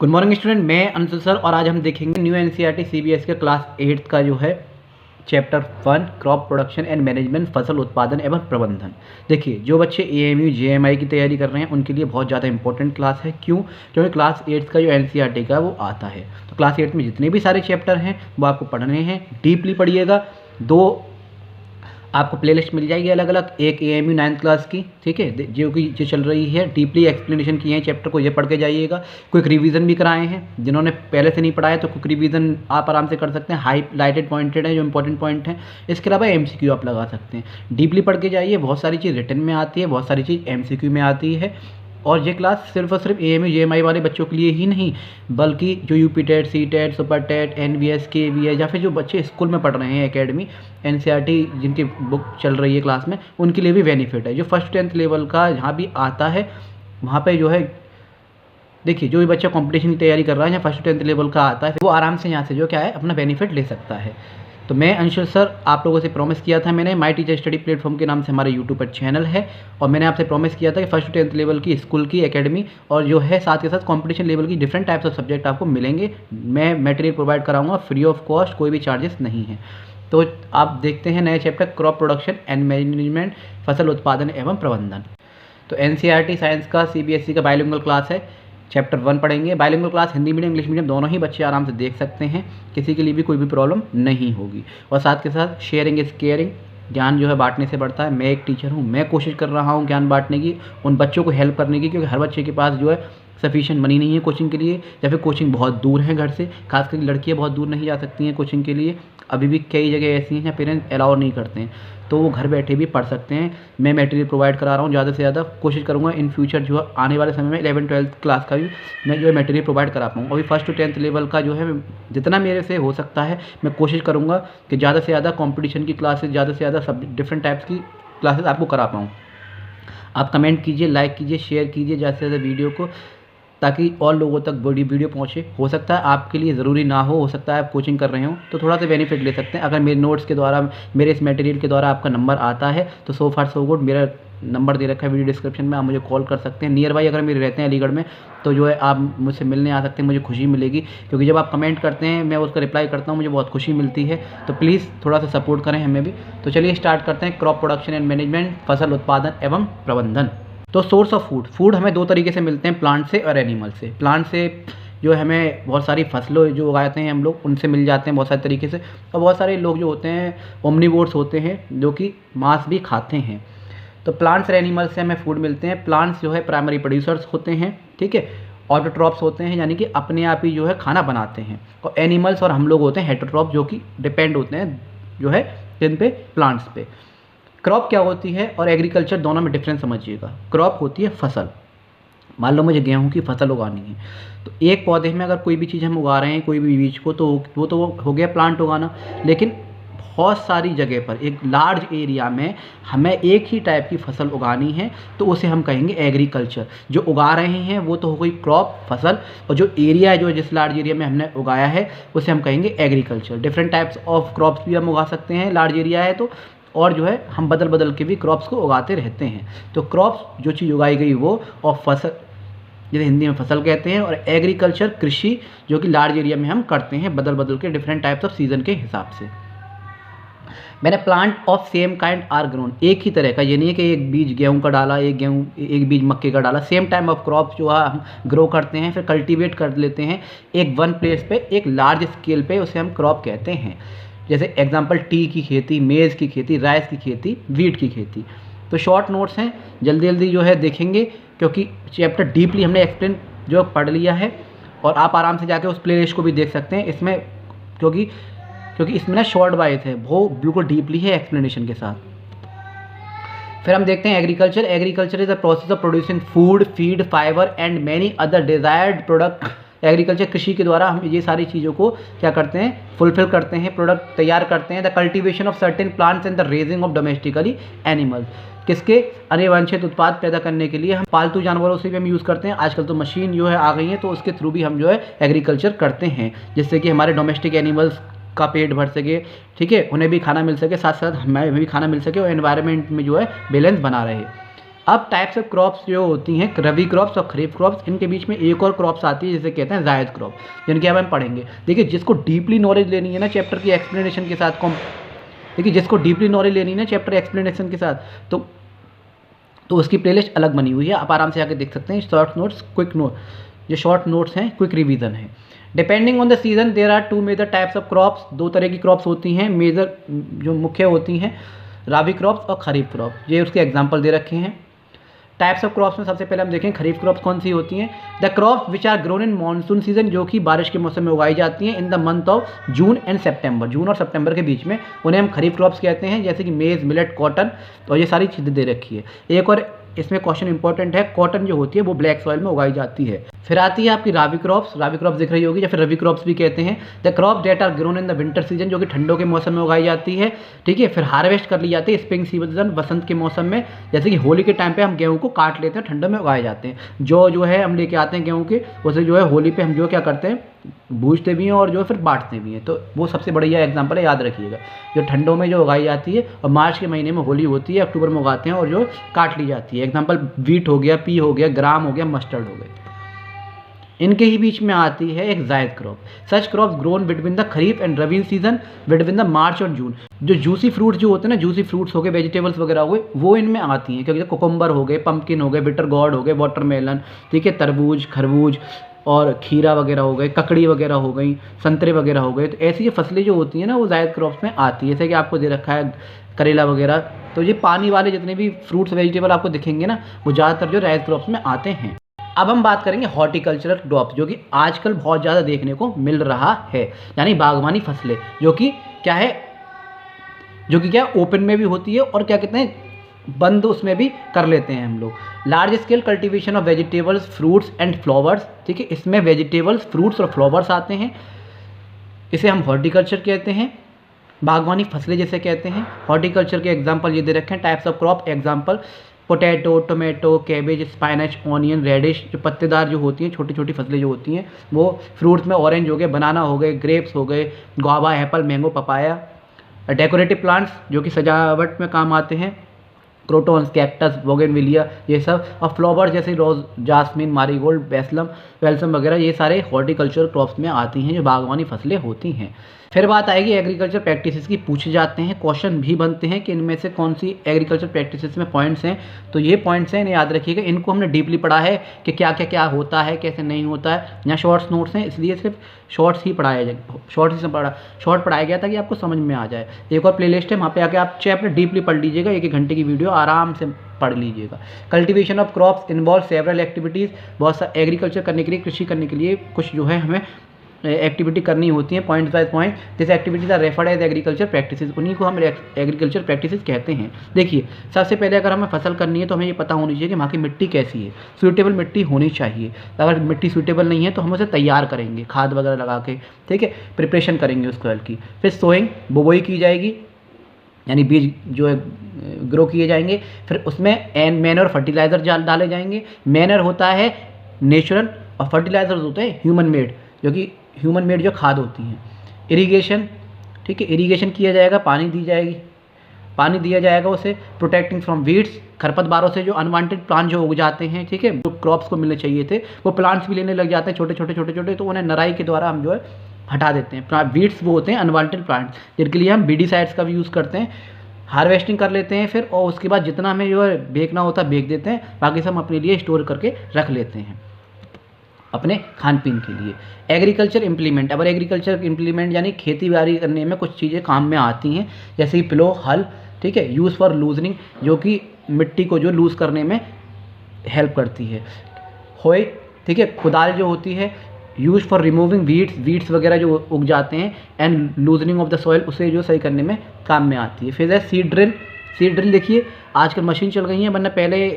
Good morning student, मैं Anshul sir और आज हम देखेंगे न्यू एनसीईआरटी सीबीएसई के क्लास 8 का जो है chapter 1 crop production and management, फसल उत्पादन एवं प्रबंधन। देखिए, जो बच्चे एएमयू जेएमआई की तैयारी कर रहे हैं उनके लिए बहुत ज़्यादा इंपॉर्टेंट क्लास है। क्यों? क्योंकि क्लास 8 का जो एनसीईआरटी का वो आता है। तो क्लास 8 में जितने भी सारे चैप्टर हैं वो आपको पढ़ने हैं, डीपली पढ़िएगा। दो आपको प्लेलिस्ट मिल जाएगी अलग अलग, एक एएमयू 9th क्लास की, ठीक है, जो कि जो चल रही है, डीपली एक्सप्लेनेशन किए हैं चैप्टर को, ये पढ़ के जाइएगा। क्विक रिवीजन भी कराए हैं, जिन्होंने पहले से नहीं पढ़ा है तो क्विक रिवीजन आप आराम से कर सकते हैं। हाईलाइटेड पॉइंटेड है जो इंपॉर्टेंट पॉइंट हैं। इसके अलावा एमसीक्यू आप लगा सकते हैं। डीपली पढ़ के जाइए, बहुत सारी चीज़ रिटन में आती है, बहुत सारी चीज़ एमसीक्यू में आती है। और ये क्लास सिर्फ और सिर्फ एएमयू जेएमआई वाले बच्चों के लिए ही नहीं, बल्कि जो UP TET, C TET, super TET, NVS, KVS या फिर जो बच्चे स्कूल में पढ़ रहे हैं एकेडमी एनसीईआरटी जिनकी बुक चल रही है क्लास में, उनके लिए भी बेनिफिट है। जो फर्स्ट 10th लेवल का जहाँ भी आता है वहाँ पे जो है, देखिए, जो भी बच्चा कंपटीशन की तैयारी कर रहा है या फर्स्ट 10th लेवल का आता है वो आराम से यहाँ से जो क्या है अपना बेनिफिट ले सकता है। तो मैं अंशुल सर आप लोगों से प्रॉमिस किया था मैंने, माय टीचर स्टडी प्लेटफॉर्म के नाम से हमारे यूट्यूब पर चैनल है, और मैंने आपसे प्रॉमिस किया था कि फर्स्ट 10th लेवल की स्कूल की एकेडमी और जो है साथ के साथ कंपटीशन लेवल की डिफरेंट टाइप्स ऑफ सब्जेक्ट आपको मिलेंगे। मैं मटेरियल प्रोवाइड कराऊंगा फ्री ऑफ कॉस्ट, कोई भी चार्जेस नहीं है। तो आप देखते हैं नया chapter crop production and management, फसल उत्पादन एवं प्रबंधन। तो एनसीईआरटी साइंस का सीबीएसई का बाइलिंगुअल क्लास है, चैप्टर 1 पढ़ेंगे। Bilingual class Hindi medium English medium दोनों ही बच्चे आराम से देख सकते हैं, किसी के लिए भी कोई भी प्रॉब्लम नहीं होगी। और साथ के साथ शेयरिंग इज़ केयरिंग, ज्ञान जो है बांटने से बढ़ता है। मैं एक टीचर हूँ, मैं कोशिश कर रहा हूँ ज्ञान बांटने की, उन बच्चों को हेल्प करने की, क्योंकि हर बच्चे के पास जो है सफिशिएंट मनी नहीं है कोचिंग के लिए, या फिर कोचिंग बहुत दूर है घर से, खासकर लड़कियाँ बहुत दूर नहीं जा सकती हैं कोचिंग के लिए। अभी भी कई जगह ऐसी हैं जहाँ पेरेंट्स अलाउ नहीं करते हैं, तो वो घर बैठे भी पढ़ सकते हैं। मैं मटेरियल प्रोवाइड करा रहा हूँ, ज़्यादा से ज़्यादा कोशिश करूँगा इन फ्यूचर जो है आने वाले समय में 11th-12th क्लास का भी मैं जो है मटेरियल प्रोवाइड करा पाऊँ। अभी फर्स्ट टू 10th लेवल का जो है जितना मेरे से हो सकता है मैं कोशिश करूँगा कि ज़्यादा से ज़्यादा कॉम्पिटिशन की क्लासेस, ज़्यादा से ज़्यादा सब डिफरेंट टाइप्स की क्लासेस आपको करा पाऊँ। आप कमेंट कीजिए, लाइक कीजिए, शेयर कीजिए ज़्यादा से ज़्यादा वीडियो को, ताकि और लोगों तक बड़ी वीडियो पहुंचे। हो सकता है आपके लिए ज़रूरी ना हो सकता है आप कोचिंग कर रहे हो तो थोड़ा सा बेनिफिट ले सकते हैं। अगर मेरे नोट्स के द्वारा, मेरे इस मटेरियल के द्वारा आपका नंबर आता है तो सो फार सो गुड। मेरा नंबर दे रखा है वीडियो डिस्क्रिप्शन में, आप मुझे कॉल कर सकते हैं। नियर बाई अगर मेरे रहते हैं अलीगढ़ में तो जो है आप मुझसे मिलने आ सकते हैं, मुझे खुशी मिलेगी, क्योंकि जब आप कमेंट करते हैं मैं उसका रिप्लाई करता हूँ, मुझे बहुत खुशी मिलती है। तो प्लीज़ थोड़ा सा सपोर्ट करें हमें भी। तो चलिए स्टार्ट करते हैं क्रॉप प्रोडक्शन एंड मैनेजमेंट, फसल उत्पादन एवं प्रबंधन। तो सोर्स ऑफ फूड हमें दो तरीके से मिलते हैं, प्लांट से और एनिमल से। प्लांट से जो हमें बहुत सारी फसलों जो उगाते हैं हम लोग, उनसे मिल जाते हैं बहुत सारे तरीके से। और बहुत सारे लोग जो होते हैं ओमनीवोर्स होते हैं जो कि मांस भी खाते हैं। तो प्लांट्स और एनिमल से हमें फूड मिलते हैं। प्लांट्स जो है प्राइमरी प्रोड्यूसर्स होते हैं, ठीक है, ऑटोट्रॉप्स होते हैं, यानी कि अपने आप ही जो है खाना बनाते हैं। और एनिमल्स और हम लोग होते हैं हेटरोट्रॉप, जो कि डिपेंड होते हैं जो है जिन पे, प्लांट्स पे। क्रॉप क्या होती है और एग्रीकल्चर, दोनों में डिफरेंस समझिएगा। क्रॉप होती है फसल, मान लो मुझे गेहूं की फसल उगानी है, तो एक पौधे में अगर कोई भी चीज़ हम उगा रहे हैं, कोई भी बीज को, तो वो तो हो गया प्लांट उगाना। लेकिन बहुत सारी जगह पर, एक लार्ज एरिया में हमें एक ही टाइप की फसल उगानी है तो उसे हम कहेंगे एग्रीकल्चर। जो उगा रहे हैं वो तो हो गई क्रॉप, फसल, और जो एरिया है, जो जिस लार्ज एरिया में हमने उगाया है उसे हम कहेंगे agriculture. Different types of crops भी हम उगा सकते हैं लार्ज एरिया है तो, और जो है हम बदल बदल के भी क्रॉप्स को उगाते रहते हैं। तो क्रॉप्स जो चीज़ उगाई गई वो, और फसल जिसे हिंदी में फसल कहते हैं, और एग्रीकल्चर कृषि जो कि लार्ज एरिया में हम करते हैं बदल बदल के डिफरेंट टाइप्स ऑफ सीजन के हिसाब से। मैंने plant of same kind are grown, एक ही तरह का, ये नहीं है कि एक बीज गेहूं का डाला, एक बीज मक्के का डाला। सेम टाइम ऑफ क्रॉप जो है हम ग्रो करते हैं, फिर कल्टीवेट कर लेते हैं एक वन प्लेस पे, एक लार्ज स्केल पे, उसे हम क्रॉप कहते हैं। जैसे एग्जांपल टी की खेती, मेज़ की खेती, राइस की खेती, वीट की खेती। तो शॉर्ट नोट्स हैं, जल्दी जल्दी जो है देखेंगे, क्योंकि चैप्टर डीपली हमने एक्सप्लेन जो पढ़ लिया है, और आप आराम से जाके उस प्लेलिस्ट को भी देख सकते हैं इसमें, क्योंकि इसमें ना शॉर्ट बाइट है, वो बिल्कुल डीपली है एक्सप्लेनेशन के साथ। फिर हम देखते हैं agriculture. Agriculture is the process of producing food, feed, fibre and many other desired product. Agriculture कृषि के द्वारा हम ये सारी चीज़ों को क्या करते हैं, फुलफिल करते हैं, प्रोडक्ट तैयार करते हैं। The cultivation of certain plants and the raising of domestically animals, किसके, अनिवांछित उत्पाद पैदा करने के लिए हम पालतू जानवरों से भी हम यूज़ करते हैं। आजकल तो मशीन जो है आ गई है, तो उसके थ्रू भी हम जो है एग्रीकल्चर करते हैं, जिससे कि हमारे डोमेस्टिक एनिमल्स का पेट भर सके, ठीक है, उन्हें भी खाना मिल सके, साथ साथ हमें भी खाना मिल सके, और एनवायरनमेंट में जो है बैलेंस बना रहे। अब टाइप्स ऑफ क्रॉप्स जो होती हैं, रबी क्रॉप्स और खरीफ क्रॉप्स, इनके बीच में एक और क्रॉप्स आती है जिसे कहते हैं जायद क्रॉप, जिनके अब हम पढ़ेंगे। देखिए जिसको डीपली नॉलेज लेनी है ना चैप्टर की एक्सप्लेनेशन के साथ, देखिए जिसको डीपली नॉलेज लेनी है ना चैप्टर एक्सप्लेनेशन के साथ, तो उसकी प्लेलिस्ट अलग बनी हुई है, आप आराम से जाकर देख सकते हैं। शॉर्ट नोट्स, क्विक नोट, जो शॉर्ट नोट्स हैं, क्विक रिवीजन है। Depending on the season there are two major types of crops, दो तरह की क्रॉप्स होती हैं मेजर, जो मुख्य होती हैं, राबी क्रॉप्स और खरीफ क्रॉप। ये उसके एग्जाम्पल दे रखे हैं। टाइप्स ऑफ क्रॉप्स में सबसे पहले हम देखें खरीफ क्रॉप्स कौन सी होती हैं। The crops which are grown in monsoon season, जो कि बारिश के मौसम में उगाई जाती हैं, in the month of June and September, जून और सितंबर के बीच में, उन्हें हम खरीफ क्रॉप्स कहते हैं, जैसे कि मेज, मिलेट, कॉटन, और ये सारी चीज़ें दे रखी है। एक और इसमें क्वेश्चन इंपॉर्टेंट है, कॉटन जो होती है वो ब्लैक सॉइल में उगाई जाती है। फिर आती है आपकी राबी क्रॉप्स, राबी क्रॉप्स दिख रही होगी, या फिर रबी क्रॉप्स भी कहते हैं। The crop that are grown in the winter season, जो कि ठंडों के मौसम में उगाई जाती है, ठीक है। फिर हार्वेस्ट कर ली जाती है स्प्रिंग सीजन, बसंत के मौसम में, जैसे कि होली के टाइम पे हम गेहूं को काट लेते हैं, ठंडों में उगाए जाते हैं। जो है हम लेके आते हैं गेहूं के, उसे जो है होली पे हम जो क्या करते हैं, भूजते भी हैं और जो है फिर बांटते भी हैं। तो वो सबसे बढ़िया एग्जाम्पल है, याद रखिएगा, जो ठंडों में जो उगाई जाती है, और मार्च के महीने में होली होती है, अक्टूबर में उगाते हैं और जो काट ली जाती है। एग्जाम्पल वीट हो गया, पी हो गया, ग्राम हो गया, मस्टर्ड हो गया। इनके ही बीच में आती है एक Zaid crop. Such crops grown between the kharif and rabi season between the March और जून। जो जूसी फ्रूट्स जो होते हैं ना, जूसी फ्रूट्स हो गए, वेजिटेबल्स वगैरह हो गए, वो इनमें आती हैं, क्योंकि कोकम्बर हो गए, पम्पकिन हो गए, बिटर गॉर्ड हो गए, वाटरमेलन, ठीक है, तरबूज, खरबूज और खीरा वगैरह हो गए, ककड़ी वगैरह हो गई, संतरे वगैरह हो गए। तो ऐसी ये फसलें जो होती हैं ना, वो जायद क्रॉप्स में आती है। जैसे कि आपको दे रखा है करेला वगैरह, तो ये पानी वाले जितने भी फ्रूट्स वेजिटेबल आपको दिखेंगे ना, वो ज़्यादातर जो जायद क्रॉप्स में आते हैं। अब हम बात करेंगे हॉर्टिकल्चरल क्रॉप्स, जो कि आजकल बहुत ज़्यादा देखने को मिल रहा है, यानी बागवानी फसलें, जो कि क्या है, ओपन में भी होती है और क्या कहते हैं, बंद उसमें भी कर लेते हैं हम लोग। Large scale cultivation of vegetables, fruits and flowers, ठीक है, इसमें वेजिटेबल्स, फ्रूट्स और फ्लावर्स आते हैं, इसे हम हॉर्टिकल्चर कहते हैं, बागवानी फसलें जैसे कहते हैं। हॉर्टिकल्चर के एग्जाम्पल ये दे रखे हैं, types of crop example, potato, tomato, cabbage, spinach, onion, radish, जो पत्तेदार जो होती हैं, छोटी छोटी फसलें जो होती हैं, वो फ्रूट्स में ऑरेंज हो गए, बनाना हो गए, ग्रेप्स हो गए, guava, Apple, mango, papaya. Decorative plants जो कि सजावट में काम आते हैं, क्रोटॉन्स, कैक्टस, बोगेनविलिया, ये सब। और फ्लावर जैसे रोज, जास्मिन, मारीगोल्ड, वेल्सम वगैरह, ये सारे हॉर्टिकल्चर क्रॉप्स में आती हैं, जो बागवानी फसलें होती हैं। फिर बात आएगी एग्रीकल्चर प्रैक्टिसेस की, पूछे जाते हैं, क्वेश्चन भी बनते हैं कि इनमें से कौन सी एग्रीकल्चर प्रैक्टिसेस में पॉइंट्स हैं। तो ये पॉइंट्स हैं, इन्हें याद रखिएगा, इनको हमने डीपली पढ़ा है कि क्या क्या क्या होता है, कैसे नहीं होता है। यहाँ शॉर्ट्स नोट्स हैं, इसलिए सिर्फ शॉर्ट्स ही पढ़ाया जाए, शॉर्ट पढ़ाया गया ताकि आपको समझ में आ जाए। एक और प्लेलिस्ट है, वहाँ पे आके आप चैप्टर डीपली पढ़ लीजिएगा, 1-1 घंटे की वीडियो आराम से पढ़ लीजिएगा। Cultivation of crops involve several activities, बहुत सा एग्रीकल्चर करने के लिए, कृषि करने के लिए कुछ जो है हमें एक्टिविटी करनी होती है, point by point. This activities are referred as agriculture practices, उन्हीं को हम एग्रीकल्चर प्रैक्टिसेस कहते हैं। देखिए सबसे पहले अगर हमें फसल करनी है तो हमें ये पता होनी चाहिए कि वहाँ की मिट्टी कैसी है, सूटेबल मिट्टी होनी चाहिए। अगर मिट्टी सूटेबल नहीं है तो हम उसे तैयार करेंगे खाद वगैरह लगा के, ठीक है, प्रिपरेशन करेंगे उस सॉइल की। फिर सोइंग, बुआई की जाएगी, यानी बीज जो है ग्रो किए जाएंगे। फिर उसमें मैनर फर्टिलाइज़र डाले जाएंगे। मैनर होता है नेचुरल और फर्टिलाइजर्स होते हैं ह्यूमन मेड, जो कि ह्यूमन मेड जो खाद होती हैं। इरिगेशन, ठीक है, इरिगेशन किया जाएगा, पानी दिया जाएगा उसे। प्रोटेक्टिंग फ्रॉम वीड्स, खरपतवारों से जो अनवांटेड प्लांट जो उग जाते हैं, ठीक है, जो क्रॉप्स को मिलने चाहिए थे वो प्लांट्स भी लेने लग जाते हैं छोटे छोटे, तो उन्हें नराई के द्वारा हम जो है हटा देते हैं। वीड्स वो होते हैं अनवांटेड प्लांट्स, जिनके लिए हम बीडीसाइड्स का भी यूज़ करते हैं। हार्वेस्टिंग कर लेते हैं फिर, और उसके बाद जितना हमें जो है बेचना होता है बेच देते हैं, बाकी सब हम अपने लिए स्टोर करके रख लेते हैं अपने खान पीन के लिए। एग्रीकल्चर इम्प्लीमेंट, अब एग्रीकल्चर इम्प्लीमेंट यानी खेती बाड़ी करने में कुछ चीज़ें काम में आती हैं, जैसे कि प्लो, हल, ठीक है, यूज़ फॉर लूजनिंग, जो कि मिट्टी को जो लूज़ करने में हेल्प करती है। होए, ठीक है, कुदाल जो होती है, यूज फॉर रिमूविंग वीड्स वगैरह जो उग जाते हैं, and loosening of the soil, उसे जो सही करने में काम में आती है। फिर है सीड ड्रिल देखिए आजकल मशीन चल गई है, वरना पहले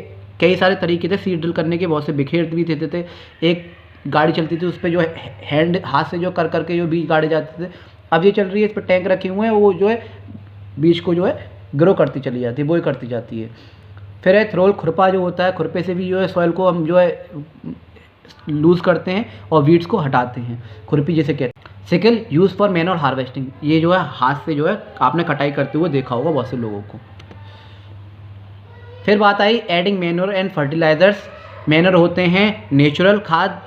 कई सारे तरीके थे सीड ड्रिल करने के, बहुत से बिखेर भी देते थे। एक गाड़ी चलती थी, उस पर जो है हाथ से जो कर करके जो बीज गाड़े जाते थे। अब ये चल रही है, इस पर टैंक रखे हुए हैं, वो जो है बीज को जो है ग्रो करती चली जाती है, बोई करती जाती है। फिर है थ्रोल, खुरपा जो होता है, खुरपे से भी जो है सॉइल को हम जो है लूज़ करते हैं और वीड्स को हटाते हैं, खुरपी जैसे कहते हैं। Sickle, use for manual harvesting, ये जो है हाथ से जो है आपने कटाई करते हुए देखा होगा बहुत से लोगों को। फिर बात आई adding manure and fertilizers. Manure होते हैं नेचुरल खाद,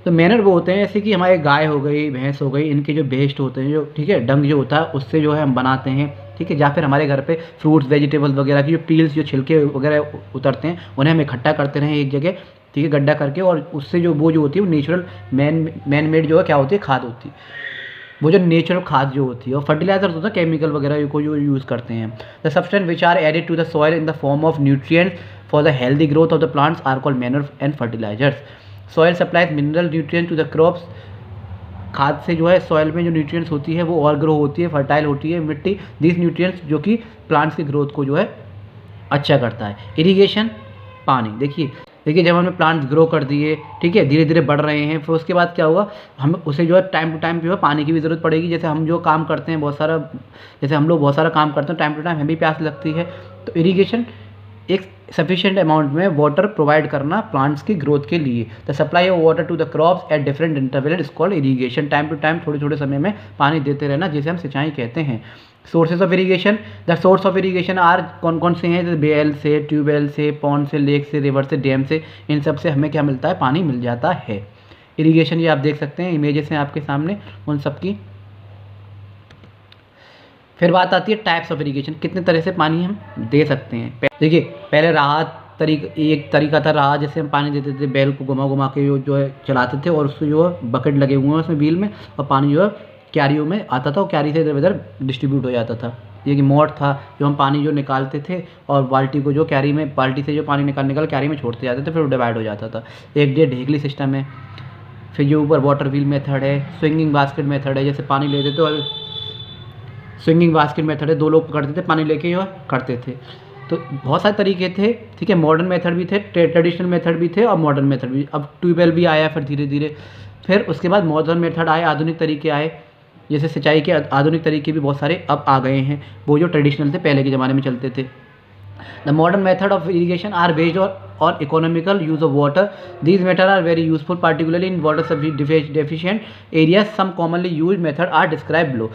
तो मैन्योर वो होते हैं जैसे कि हमारे गाय हो गई, भैंस हो गई, इनके जो वेस्ट होते हैं, जो ठीक है डंग जो होता है उससे जो है हम बनाते हैं, ठीक है। या फिर हमारे घर पे फ्रूट्स वेजिटेबल्स वगैरह की जो पील्स, जो छिलके वगैरह उतरते हैं, उन्हें हम इकट्ठा करते रहें एक जगह, ठीक है, गड्ढा करके, और उससे जो वो जो होती है वो नेचुरल मैन मेड जो है क्या होती है, खाद होती है, वो जो नेचुरल खाद जो होती है। और फर्टिलाइजर्स होता है केमिकल वगैरह को जो यूज़ करते हैं। The substance which are added to the soil in the form of nutrients for the healthy growth of the plants are called manure and fertilizers. Soil supplies mineral nutrients to the crops. खाद से जो है soil में जो nutrients होती है वो और ग्रो होती है, फर्टाइल होती है मिट्टी, दिस न्यूट्रिएंट्स जो कि प्लांट्स की ग्रोथ को जो है अच्छा करता है। इरिगेशन, पानी, देखिए जब हमने प्लांट्स ग्रो कर दिए, ठीक है, धीरे धीरे बढ़ रहे हैं, फिर उसके बाद क्या हुआ, हम उसे जो है टाइम टू टाइम जो है पानी की भी ज़रूरत पड़ेगी। जैसे हम जो काम करते हैं बहुत सारा, जैसे हम लोग बहुत सारा काम करते हैं, टाइम टू टाइम हमें भी प्यास लगती है, तो इरिगेशन एक सफिशिएंट अमाउंट में वाटर प्रोवाइड करना प्लांट्स की ग्रोथ के लिए। The supply of water to the crops at different interval is called irrigation. Time to time थोड़े थोड़े समय में पानी देते रहना, जिसे हम सिंचाई कहते हैं। Sources of irrigation, the source of irrigation are कौन कौन से हैं, जैसे बेल से, ट्यूबवेल से, पॉन्ड से, लेक से, रिवर से, डैम से, इन सब से हमें क्या मिलता है, पानी मिल जाता है। इरिगेशन ये आप देख सकते हैं, इमेजेस हैं आपके सामने उन सब की। फिर बात आती है टाइप्स ऑफ इरिगेशन, कितने तरह से पानी हम दे सकते हैं। देखिए पहले एक तरीका था राहत, जैसे हम पानी देते थे, बैल को घुमा घुमा के जो है चलाते थे, और उससे जो है बकेट लगे हुए हैं उसमें व्हील में, और पानी जो है क्यारियों में आता था और क्यारी से इधर उधर डिस्ट्रीब्यूट हो जाता था। ये कि मोट था, जो हम पानी जो निकालते थे और बाल्टी को जो क्यारी में, बाल्टी से जो पानी निकाल क्यारी में छोड़ते जाते थे, फिर वो डिवाइड हो जाता था। एक ये ढेकली सिस्टम है। फिर जो ऊपर वाटर व्हील मेथड है, स्विंगिंग बास्केट मेथड है, जैसे पानी लेते थे और स्विंगिंग बास्केट मेथड है, 2 लोग पकड़ते थे पानी लेके जो करते थे। तो बहुत सारे तरीके थे, ठीक है, मॉडर्न मेथड भी थे, ट्रेडिशनल मेथड भी थे और मॉडर्न मेथड भी। अब ट्यूबवेल भी आया फिर धीरे धीरे, फिर उसके बाद मॉडर्न मेथड आए, आधुनिक तरीके आए, जैसे सिंचाई के आधुनिक तरीके भी बहुत सारे अब आ गए हैं, वो जो ट्रेडिशनल थे पहले के ज़माने में चलते थे। The modern method of irrigation are based on economical use of water. These methods are very useful, particularly in water deficient areas. Some commonly used methods are described below.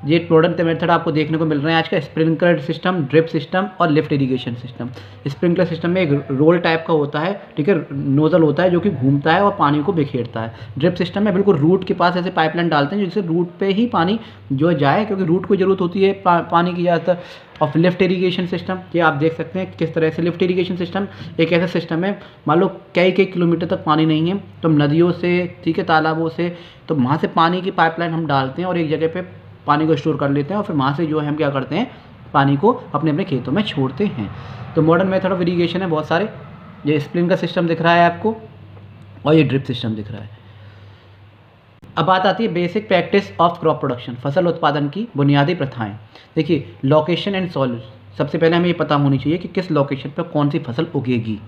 ये मॉडर्न मेथड आपको देखने को मिल रहे हैं आज का, sprinkler system, drip system और lift irrigation system. Sprinkler system में एक रोल टाइप का होता है, ठीक है, नोजल होता है जो कि घूमता है और पानी को बिखेरता है। ड्रिप सिस्टम में बिल्कुल रूट के पास ऐसे पाइपलाइन डालते हैं जिससे रूट पे ही पानी जो जाए, क्योंकि रूट को ज़रूरत होती है पानी की ज़्यादातर। और लिफ्ट इरीगेशन सिस्टम, ये आप देख सकते हैं किस तरह से लिफ्ट इरीगेशन सिस्टम एक ऐसा सिस्टम है, मान लो कई किलोमीटर तक पानी नहीं है, तो नदियों से, ठीक है, तालाबों से, तो वहाँ से पानी की पाइपलाइन हम डालते हैं और एक जगह पे पानी को स्टोर कर लेते हैं, और फिर वहाँ से जो है हम क्या करते हैं, पानी को अपने अपने खेतों में छोड़ते हैं। तो मॉडर्न मेथड ऑफ इरीगेशन है बहुत सारे, ये स्प्रिंकलर सिस्टम दिख रहा है आपको और ये ड्रिप सिस्टम दिख रहा है। अब बात आती है basic practice of crop production, फसल उत्पादन की बुनियादी प्रथाएं। देखिए लोकेशन एंड सॉइल, सबसे पहले हमें ये पता होनी चाहिए कि किस लोकेशन पर कौन सी फसल उगेगी,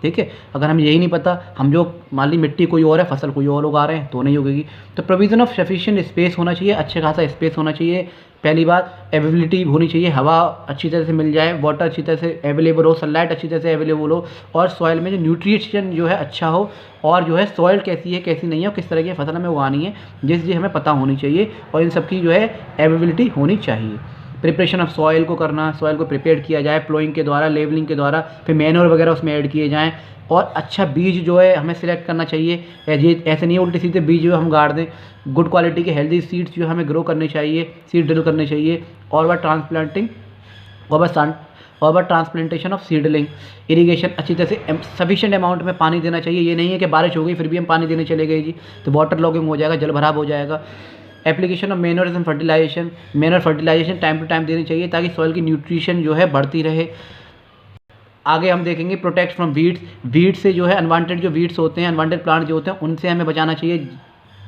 ठीक है। अगर हमें यही नहीं पता, हम जो मान ली मिट्टी कोई और है, फसल कोई और उगा रहे हैं, तो नहीं उगेगी। तो प्रोविज़न ऑफ सफिशिएंट स्पेस होना चाहिए, अच्छे खासा स्पेस होना चाहिए। पहली बात अवेलेबिलिटी होनी चाहिए, हवा अच्छी तरह से मिल जाए, वाटर अच्छी तरह से अवेलेबल हो, सनलाइट अच्छी तरह से अवेलेबल हो, और सॉइल में जो न्यूट्रिशन जो है अच्छा हो, और जो है सॉइल कैसी है कैसी नहीं है और किस तरह की फसल हमें उगानी है, जिस चीज़ हमें पता होनी चाहिए, और इन सब की जो है अवेलेबिलिटी होनी चाहिए। प्रिपरेशन ऑफ सॉइल को करना, सॉइल को प्रिपेयर किया जाए प्लोइंग के द्वारा, लेवलिंग के द्वारा, फिर मैन्योर वगैरह उसमें ऐड किए जाएँ, और अच्छा बीज जो है हमें सिलेक्ट करना चाहिए। ये ऐसे नहीं उल्टे सीधे बीज जो हम गाड़ दें, गुड क्वालिटी के हेल्दी सीड्स जो हमें ग्रो करने चाहिए, सीड ड्रिल करने चाहिए, और वह ट्रांसप्लांटेशन ऑफ सीडलिंग। इरीगेशन अच्छी तरह से सफिशिएंट अमाउंट में पानी देना चाहिए, ये नहीं है कि बारिश हो गई फिर भी हम पानी देने चले गए जी, तो वाटर लॉगिंग हो जाएगा, जल भराव हो जाएगा। Application of manure and fertilization, manure fertilization time to time देनी चाहिए ताकि सॉइल की न्यूट्रिशन जो है बढ़ती रहे। आगे हम देखेंगे प्रोटेक्ट फ्रॉम वीड्स से जो है अनवांटेड जो वीड्स होते हैं, अनवांटेड प्लांट जो होते हैं, उनसे हमें बचाना चाहिए।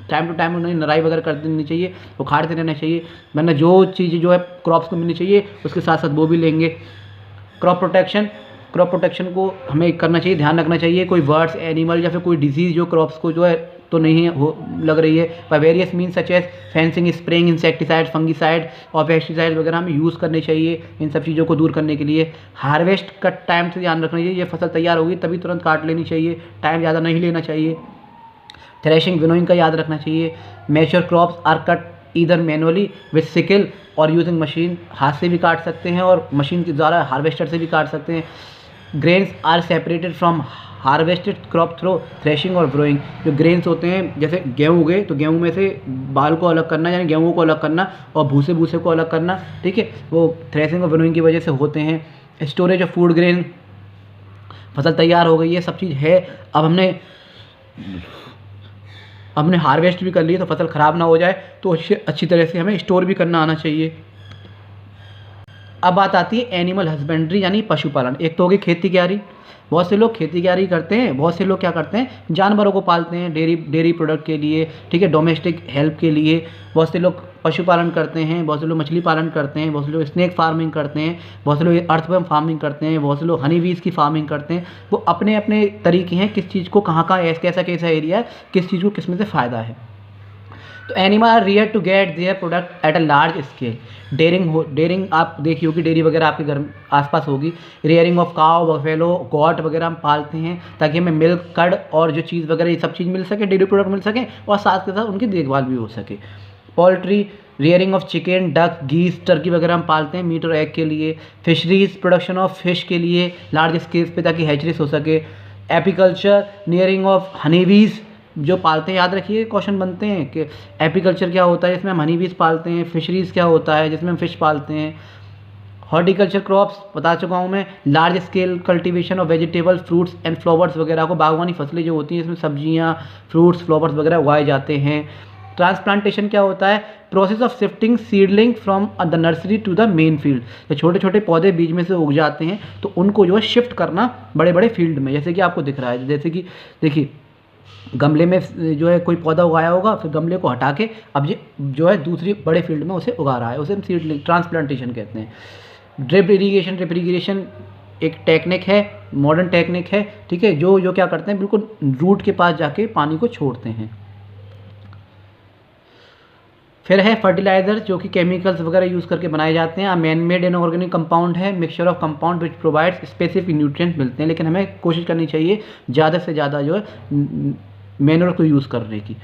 टाइम टू टाइम उन्हें नराई वगैरह कर देनी चाहिए, उखाड़ते रहना चाहिए, वरना जो चीज़ जो है क्रॉप्स को मिलनी चाहिए उसके साथ साथ वो भी लेंगे। क्रॉप प्रोटेक्शन को हमें करना चाहिए, ध्यान रखना चाहिए कोई बर्ड्स, एनिमल या फिर कोई डिजीज़ जो क्रॉप्स को जो है तो नहीं हो लग रही है। By various means such as fencing, spraying, insecticide, fungicide और पेस्टिसाइड वगैरह हमें यूज़ करने चाहिए इन सब चीज़ों को दूर करने के लिए। हार्वेस्ट का टाइम से ध्यान रखना चाहिए, ये फसल तैयार होगी तभी तुरंत काट लेनी चाहिए, टाइम ज़्यादा नहीं लेना चाहिए। थ्रेशिंग, विनोइंग का याद रखना चाहिए। Mature crops are cut either manually with sickle और यूजिंग मशीन, हाथ से भी काट सकते हैं और मशीन के द्वारा हार्वेस्टर से भी काट सकते हैं। Grains are separated from harvested crop through threshing और ब्रोइंग। जो ग्रेन्स होते हैं, जैसे गेहूँ उगे तो गेहूँ में से बाल को अलग करना, यानी गेहूँ को अलग करना, और भूसे भूसे को अलग करना, ठीक है, वो थ्रेशिंग और ब्रोइंग की वजह से होते हैं। स्टोरेज ऑफ फूड ग्रेन, फसल तैयार हो गई, ये सब चीज़ है। अब हमने हार्वेस्ट भी कर ली, तो फसल ख़राब ना हो जाए तो अच्छी तरह से हमें स्टोर भी करना आना चाहिए। अब बात आती है एनिमल हस्बेंड्री यानी पशुपालन। एक तो होगी खेती क्यारी, बहुत से लोग खेती क्यारी करते हैं, बहुत से लोग क्या करते हैं जानवरों को पालते हैं डेयरी प्रोडक्ट के लिए, ठीक है, डोमेस्टिक हेल्प के लिए। बहुत से लोग पशुपालन करते हैं, बहुत से लोग मछली पालन करते हैं, बहुत से लोग स्नेक फार्मिंग करते हैं, बहुत से लोग अर्थवर्म फार्मिंग करते हैं, बहुत से लोग हनी बीज की फार्मिंग करते हैं। वो अपने अपने तरीके हैं किस चीज़ को कहाँ कैसा एरिया है, किस चीज़ को किस में से फ़ायदा है। तो animal are rear to get their product at a large scale. Dairying आप देखी होगी, डेयरी वगैरह आपके घर आसपास होगी। Rearing of cow, buffalo, goat वगैरह हम पालते हैं ताकि हमें मिल्क, कर्ड और जो चीज़ वगैरह ये सब चीज़ मिल सके, डेयरी प्रोडक्ट मिल सके, और साथ के साथ उनकी देखभाल भी हो सके। Poultry, rearing of chicken, duck, गीस, टर्की वगैरह हम पालते हैं मीट और एग के लिए। फिशरीज, प्रोडक्शन ऑफ फिश के लिए लार्ज स्केल पे ताकि हैचरीज हो सके। एपीकल्चर, नियरिंग ऑफ हनीबीज जो पालते हैं, याद रखिए क्वेश्चन बनते हैं कि एपीकल्चर क्या होता है, जिसमें हम हनी बीज पालते हैं। फिशरीज़ क्या होता है, जिसमें हम फिश पालते हैं। हॉर्टिकल्चर क्रॉप्स बता चुका हूँ मैं, large scale cultivation of vegetable, fruits and flowers वगैरह को, बागवानी फसलें जो होती हैं इसमें सब्जियाँ, फ्रूट्स, फ्लावर्स वगैरह उगाए जाते हैं। ट्रांसप्लांटेशन क्या होता है, process of shifting seedling from the nursery to the main field. तो छोटे छोटे पौधे बीज में से उग जाते हैं तो उनको जो है शिफ्ट करना बड़े बड़े फील्ड में, जैसे कि आपको दिख रहा है, जैसे कि देखिए गमले में जो है कोई पौधा उगाया होगा, फिर गमले को हटा के अब ये जो है दूसरी बड़े फील्ड में उसे उगा रहा है, उसे हम सीडलिंग ट्रांसप्लांटेशन कहते हैं। ड्रिप इरीगेशन एक टेक्निक है, मॉडर्न टेक्निक है, ठीक है, जो क्या करते हैं बिल्कुल रूट के पास जाके पानी को छोड़ते हैं। फिर है फर्टिलाइजर, जो कि केमिकल्स वगैरह यूज़ करके बनाए जाते हैं। मैन मेड इनऑर्गेनिक कंपाउंड है, mixture of compound which provides specific nutrients मिलते हैं, लेकिन हमें कोशिश करनी चाहिए ज़्यादा से ज़्यादा जो है मैनुअल को यूज़ करने की।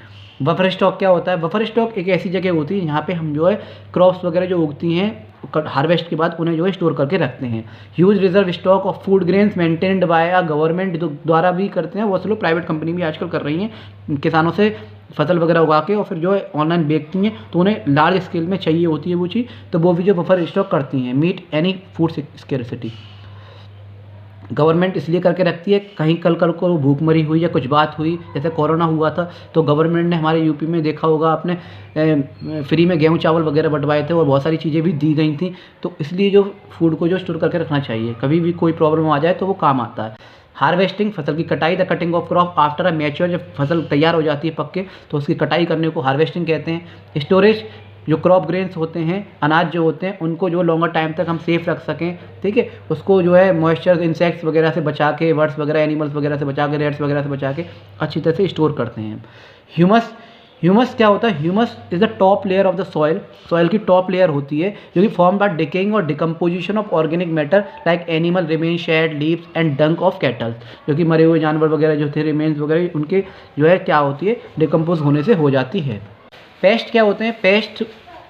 बफर स्टॉक क्या होता है, बफर स्टॉक एक ऐसी जगह होती है जहाँ पे हम जो है क्रॉप्स वगैरह जो उगती हैं हार्वेस्ट के बाद उन्हें जो है स्टोर करके रखते हैं। Huge reserve stock of food grains maintained by a government द्वारा भी करते हैं, बहुत से लोग प्राइवेट कंपनी भी आजकल कर रही हैं, किसानों से फसल वगैरह उगा के और फिर जो है ऑनलाइन बेचती हैं, तो उन्हें लार्ज स्केल में चाहिए होती है वो चीज़, तो वो भी जो बफर स्टॉक करती हैं। Meet any food scarcity government इसलिए करके रखती है, कहीं कल को भूखमरी हुई या कुछ बात हुई, जैसे कोरोना हुआ था तो गवर्नमेंट ने हमारे यूपी में देखा होगा आपने फ्री में गेहूं चावल वगैरह बंटवाए थे और बहुत सारी चीज़ें भी दी गई थी। तो इसलिए जो फूड को जो स्टोर करके रखना चाहिए, कभी भी कोई प्रॉब्लम आ जाए तो वो काम आता है। हार्वेस्टिंग, फसल की कटाई, the cutting of crop after a mature, जब फसल तैयार हो जाती है पक के तो उसकी कटाई करने को हार्वेस्टिंग कहते हैं। स्टोरेज, जो क्रॉप ग्रेन्स होते हैं, अनाज जो होते हैं, उनको जो लॉन्गर टाइम तक हम सेफ रख सकें, ठीक है, उसको जो है मॉइस्चर, इंसेक्ट्स वगैरह से बचा के, बर्ड्स वगैरह, एनिमल्स वगैरह से बचा के, रेट्स वगैरह से बचा के अच्छी तरह से स्टोर करते हैं। ह्यूमस क्या होता है, humus is the top layer of the soil की टॉप लेयर होती है, जो कि फॉर्म बाय डिकेइंग और decomposition of organic matter like animal remain, shed, leaves and dung of cattle. जो कि मरे हुए जानवर वगैरह जो थे, रिमेन्स वगैरह, उनके जो है क्या होती है, डिकम्पोज होने से हो जाती है। पेस्ट क्या होते हैं, पेस्ट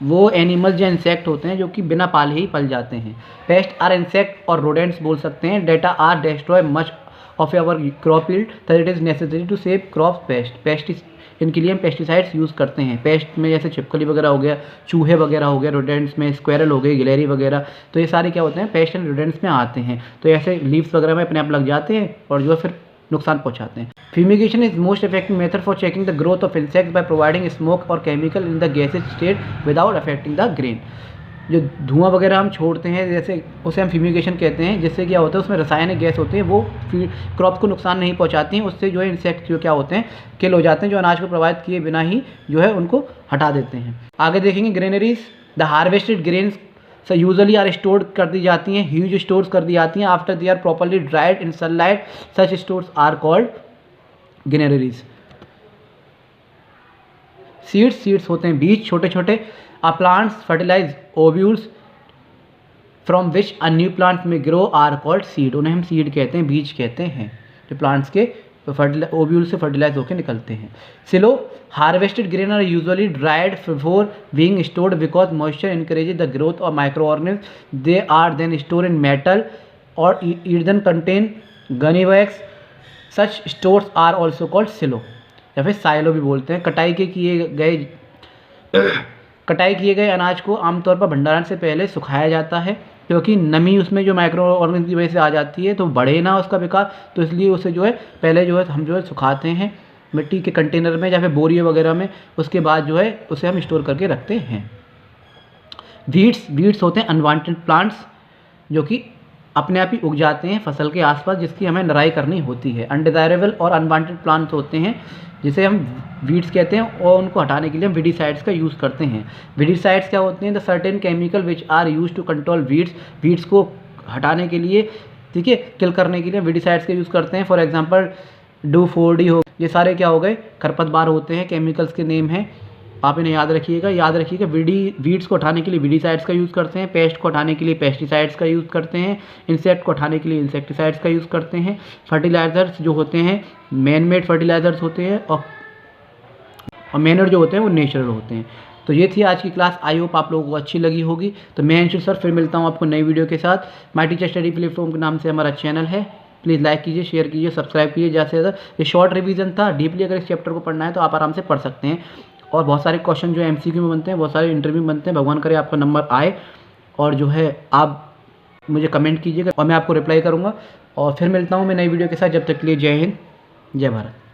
वो एनिमल्स या इंसेक्ट होते हैं जो कि बिना पाले ही पल जाते हैं। पेस्ट आर इंसेक्ट और रोडेंट्स बोल सकते हैं, they are destroy much of our crop yield that it is necessary to save crop pest इनके लिए हम पेस्टिसाइड्स यूज़ करते हैं। पेस्ट में जैसे छिपकली वगैरह हो गया, चूहे वगैरह हो गया, रोडेंट्स में स्क्वेरल हो गए, गिलहरी वगैरह, तो ये सारे क्या होते हैं, पेस्ट एंड रोडेंट्स में आते हैं। तो ऐसे लीव्स वगैरह में अपने आप लग जाते हैं और जो है फिर नुकसान पहुंचाते हैं। Fumigation is most effective method for checking the growth of insects by providing smoke और chemical in the gases state without affecting the grain. जो धुआं वगैरह हम छोड़ते हैं जैसे, उसे हम फ्यूमिगेशन कहते हैं, जिससे क्या होता है उसमें रासायनिक गैस होती है, वो क्रॉप को नुकसान नहीं पहुंचाती हैं, उससे जो है इंसेक्ट जो क्या होते हैं किल हो जाते हैं, जो अनाज को प्रभावित किए बिना ही जो है उनको हटा देते हैं। आगे देखेंगे granaries, the harvested grains usually are stored कर दी जाती हैं, ह्यूज स्टोर्स कर दी जाती हैं after they are properly dried in sunlight, such stores are called granaries. Seeds होते हैं बीज, छोटे छोटे। Plants fertilize ovules from which a new plant may grow are called seed, उन्हें हम सीड कहते हैं, बीज कहते हैं, जो प्लांट्स के ओव्यूल से फर्टिलाइज होकर निकलते हैं। Silo, harvested grain are usually dried before being stored because moisture encourages the growth of micro organism, they are then store in metal और earthen contain gunny bags. Such stores are also called silo या फिर silo भी बोलते हैं। कटाई किए गए अनाज को आमतौर पर भंडारण से पहले सुखाया जाता है, क्योंकि नमी उसमें जो माइक्रो ऑर्गेनिज्म की वजह से आ जाती है, तो बढ़े ना उसका विकास, तो इसलिए उसे जो है पहले जो है हम जो है सुखाते हैं मिट्टी के कंटेनर में या फिर बोरियों वगैरह में, उसके बाद जो है उसे हम स्टोर करके रखते हैं। वीड्स होते हैं अनवांटेड प्लांट्स जो कि अपने आप ही उग जाते हैं फसल के आसपास, जिसकी हमें निराई करनी होती है। अनडिज़ायरेबल और अनवांटेड प्लांट्स होते हैं जिसे हम वीड्स कहते हैं, और उनको हटाने के लिए हम वीडिसाइड्स का यूज़ करते हैं। वीडिसाइड्स क्या होते हैं? The certain chemical which are use to control weeds को हटाने के लिए, ठीक है, किल करने के लिए वीडिसाइड्स का यूज़ करते हैं। फॉर एग्जांपल डू4डी हो, ये सारे क्या हो गए? खरपतवार होते हैं, केमिकल्स के नेम हैं, आप इन्हें याद रखिएगा। वीड्स को हटाने के लिए वीडिसाइड्स का यूज़ करते हैं, पेस्ट को हटाने के लिए पेस्टिसाइड्स का यूज़ करते हैं, इंसेक्ट को हटाने के लिए इंसेक्टिसाइड्स का यूज़ करते हैं। फर्टिलाइजर्स जो होते हैं मैन मेड फर्टिलाइजर्स होते हैं, और मैनर जो होते हैं वो नेचुरल होते हैं। तो ये थी आज की क्लास, आई होप आप लोगों को अच्छी लगी होगी। तो मैं अंशुल सर फिर मिलता हूँ आपको नई वीडियो के साथ। माय टीचर स्टडी प्लेटफॉर्म के नाम से हमारा चैनल है, प्लीज़ लाइक कीजिए, शेयर कीजिए, सब्सक्राइब कीजिए ज़्यादा से ज़्यादा। ये शॉर्ट रिवीजन था, डीपली अगर इस चैप्टर को पढ़ना है तो आप आराम से पढ़ सकते हैं, और बहुत सारे क्वेश्चन जो एमसीक्यू में बनते हैं, बहुत सारे इंटरव्यू में बनते हैं। भगवान करे आपका नंबर आए, और जो है आप मुझे कमेंट कीजिएगा और मैं आपको रिप्लाई करूँगा। और फिर मिलता हूँ मैं नई वीडियो के साथ, जब तक के लिए जय हिंद, जय भारत।